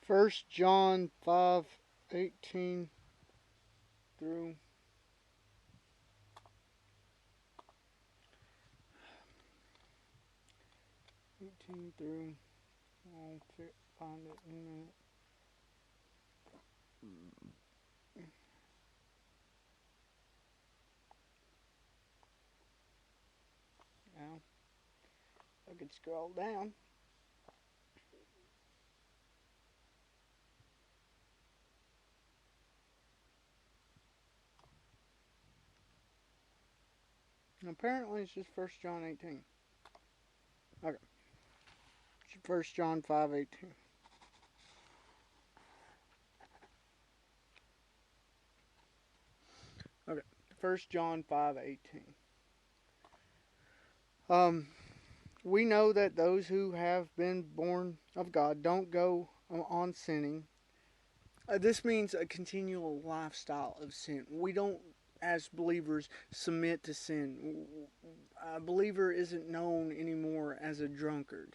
First John 5:18 through 18 through. I'll find it in a minute. Now, I could scroll down. Apparently, it's just First John 18. Okay, First John 5:18. Okay, First John 5:18. Um, we know that those who have been born of God don't go on sinning. This means a continual lifestyle of sin. We don't, as believers, submit to sin. A believer isn't known anymore as a drunkard.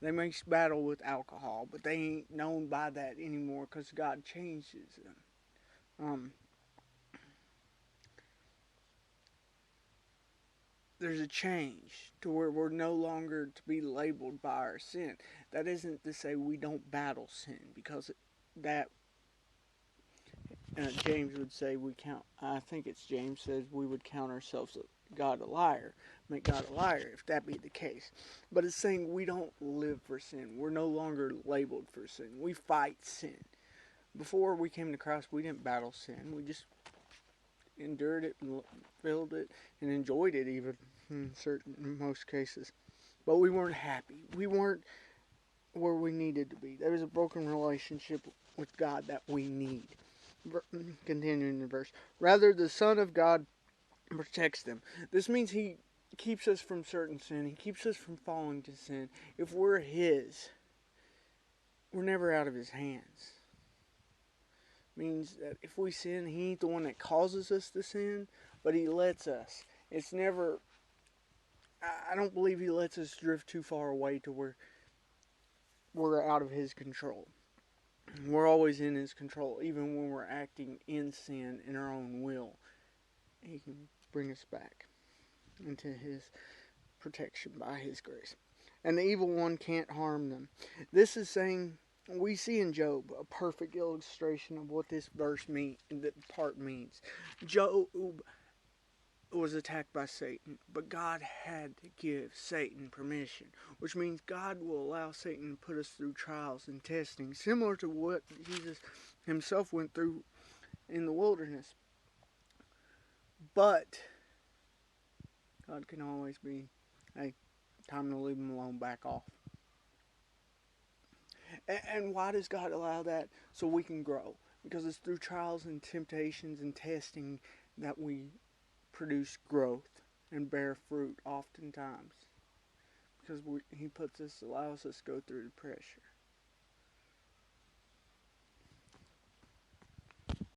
They may battle with alcohol, but they ain't known by that anymore because God changes them. Um, there's a change to where we're no longer to be labeled by our sin. That isn't to say we don't battle sin, because that James would say we count. I think it's James says we would count ourselves God a liar, make God a liar if that be the case. But it's saying we don't live for sin. We're no longer labeled for sin. We fight sin. Before we came to Christ, we didn't battle sin. We just endured it and filled it and enjoyed it, even in most cases. But we weren't happy. We weren't where we needed to be. There was a broken relationship with God that we need. Continuing the verse. Rather, the Son of God protects them. This means He keeps us from certain sin. He keeps us from falling to sin. If we're His, we're never out of His hands. Means that if we sin, He ain't the one that causes us to sin, but He lets us. It's never. I don't believe He lets us drift too far away to where we're out of His control. We're always in His control, even when we're acting in sin in our own will. He can bring us back into His protection by His grace. And the evil one can't harm them. This is saying, we see in Job a perfect illustration of what this verse that part means. Job was attacked by Satan, but God had to give Satan permission, which means God will allow Satan to put us through trials and testing, similar to what Jesus Himself went through in the wilderness. But God can always be, hey, time to leave Him alone, back off. And why does God allow that? So we can grow. Because it's through trials and temptations and testing that we produce growth and bear fruit oftentimes. Because He allows us to go through the pressure.